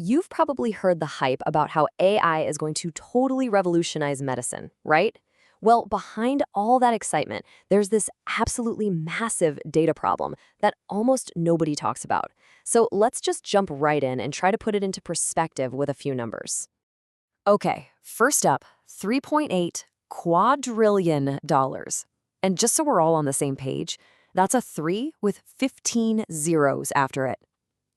You've probably heard the hype about how AI is going to totally revolutionize medicine, right? Well, behind all that excitement, there's this absolutely massive data problem that almost nobody talks about. So let's just jump right in and try to put it into perspective with a few numbers. Okay, first up, $3.8 quadrillion dollars. And just so we're all on the same page, that's a 3 with 15 zeros after it.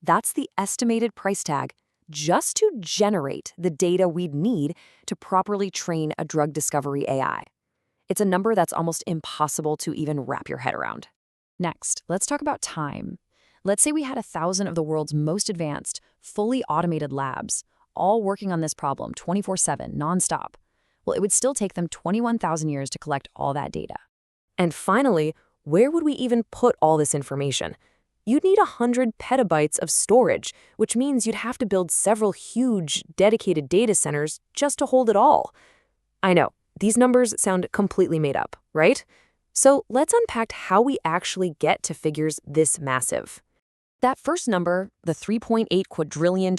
That's the estimated price tag just to generate the data we'd need to properly train a drug discovery AI. It's a number that's almost impossible to even wrap your head around. Next, let's talk about time. Let's say we had 1,000 of the world's most advanced, fully automated labs, all working on this problem 24/7, nonstop. Well, it would still take them 21,000 years to collect all that data. And finally, where would we even put all this information? You'd need 100 petabytes of storage, which means you'd have to build several huge, dedicated data centers just to hold it all. I know, these numbers sound completely made up, right? So let's unpack how we actually get to figures this massive. That first number, the $3.8 quadrillion,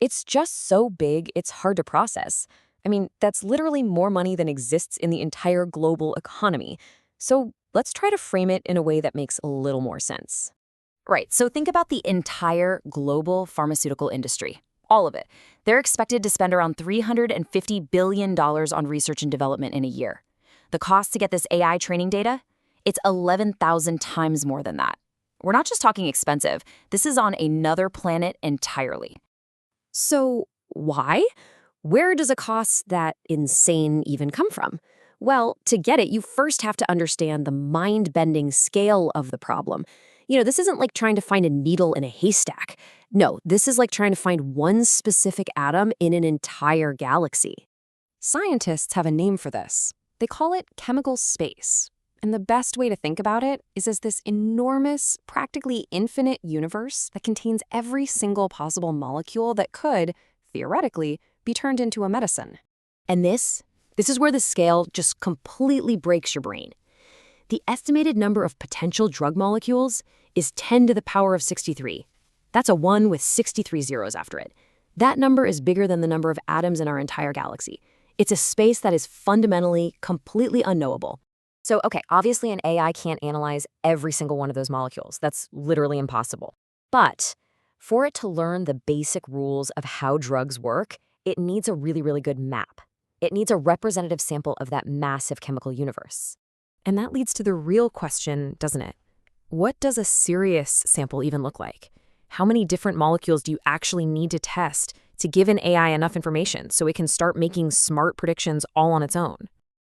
it's just so big it's hard to process. I mean, that's literally more money than exists in the entire global economy. So let's try to frame it in a way that makes a little more sense. Right, so think about the entire global pharmaceutical industry. All of it. They're expected to spend around $350 billion on research and development in a year. The cost to get this AI training data? It's 11,000 times more than that. We're not just talking expensive. This is on another planet entirely. So why? Where does a cost that insane even come from? Well, to get it, you first have to understand the mind-bending scale of the problem. This isn't like trying to find a needle in a haystack. No, this is like trying to find one specific atom in an entire galaxy. Scientists have a name for this. They call it chemical space. And the best way to think about it is as this enormous, practically infinite universe that contains every single possible molecule that could, theoretically, be turned into a medicine. And this is where the scale just completely breaks your brain. The estimated number of potential drug molecules is 10 to the power of 63. That's a 1 with 63 zeros after it. That number is bigger than the number of atoms in our entire galaxy. It's a space that is fundamentally, completely unknowable. So, okay, obviously an AI can't analyze every single one of those molecules. That's literally impossible. But for it to learn the basic rules of how drugs work, it needs a really, really good map. It needs a representative sample of that massive chemical universe. And that leads to the real question, doesn't it? What does a serious sample even look like? How many different molecules do you actually need to test to give an AI enough information so it can start making smart predictions all on its own?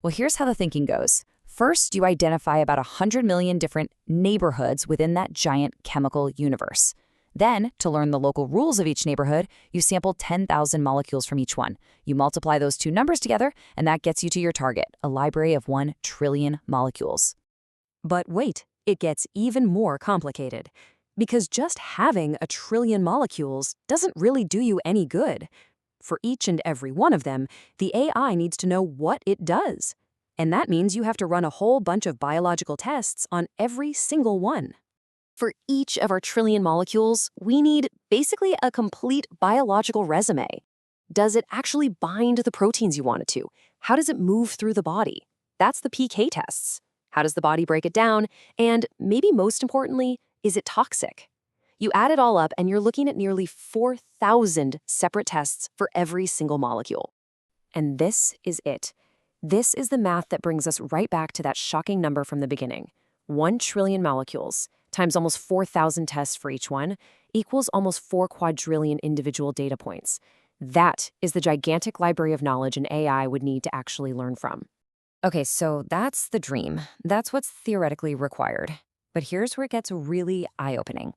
Well, here's how the thinking goes. First, you identify about 100 million different neighborhoods within that giant chemical universe. Then, to learn the local rules of each neighborhood, you sample 10,000 molecules from each one. You multiply those two numbers together, and that gets you to your target, a library of 1 trillion molecules. But wait, it gets even more complicated. Because just having a trillion molecules doesn't really do you any good. For each and every one of them, the AI needs to know what it does. And that means you have to run a whole bunch of biological tests on every single one. For each of our trillion molecules, we need basically a complete biological resume. Does it actually bind the proteins you want it to? How does it move through the body? That's the PK tests. How does the body break it down? And maybe most importantly, is it toxic? You add it all up and you're looking at nearly 4,000 separate tests for every single molecule. And this is it. This is the math that brings us right back to that shocking number from the beginning. 1 trillion molecules times almost 4,000 tests for each one equals almost 4 quadrillion individual data points. That is the gigantic library of knowledge an AI would need to actually learn from. Okay, so that's the dream. That's what's theoretically required. But here's where it gets really eye-opening.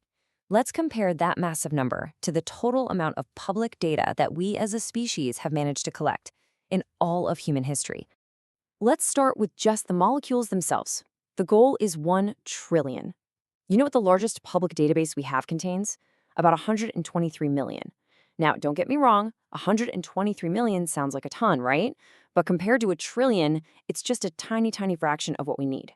Let's compare that massive number to the total amount of public data that we as a species have managed to collect in all of human history. Let's start with just the molecules themselves. The goal is 1 trillion. You know what the largest public database we have contains? About 123 million. Now, don't get me wrong, 123 million sounds like a ton, right? But compared to a trillion, it's just a tiny, tiny fraction of what we need.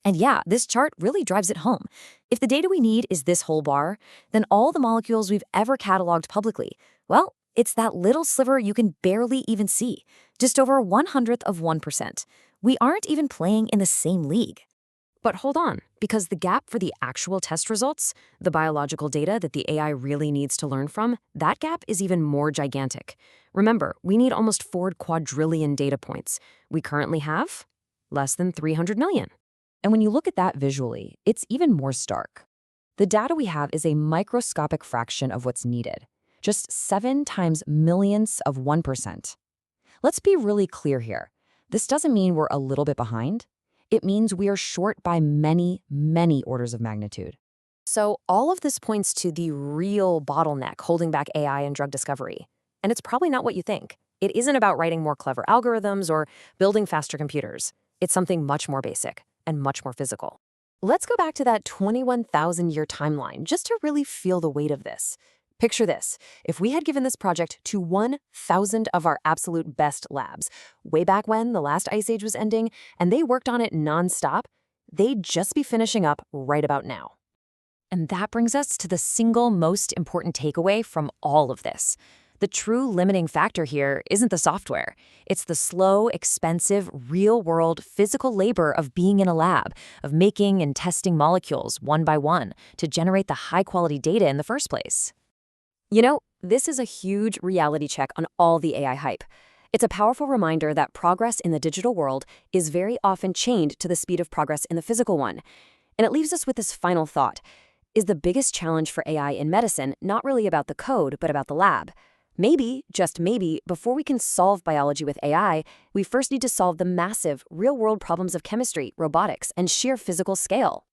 And yeah, this chart really drives it home. If the data we need is this whole bar, then all the molecules we've ever cataloged publicly, well, it's that little sliver you can barely even see, just over 1/100%. We aren't even playing in the same league. But hold on, because the gap for the actual test results, the biological data that the AI really needs to learn from, that gap is even more gigantic. Remember, we need almost 4 quadrillion data points. We currently have less than 300 million. And when you look at that visually, it's even more stark. The data we have is a microscopic fraction of what's needed, just 7 times millionths of 1%. Let's be really clear here. This doesn't mean we're a little bit behind. It means we are short by many, many orders of magnitude. So all of this points to the real bottleneck holding back AI and drug discovery. And it's probably not what you think. It isn't about writing more clever algorithms or building faster computers. It's something much more basic and much more physical. Let's go back to that 21,000-year timeline just to really feel the weight of this. Picture this. If we had given this project to 1,000 of our absolute best labs, way back when the last ice age was ending, and they worked on it nonstop, they'd just be finishing up right about now. And that brings us to the single most important takeaway from all of this. The true limiting factor here isn't the software. It's the slow, expensive, real-world physical labor of being in a lab, of making and testing molecules one by one to generate the high-quality data in the first place. You know, this is a huge reality check on all the AI hype. It's a powerful reminder that progress in the digital world is very often chained to the speed of progress in the physical one. And it leaves us with this final thought. Is the biggest challenge for AI in medicine not really about the code, but about the lab? Maybe, just maybe, before we can solve biology with AI, we first need to solve the massive, real-world problems of chemistry, robotics, and sheer physical scale.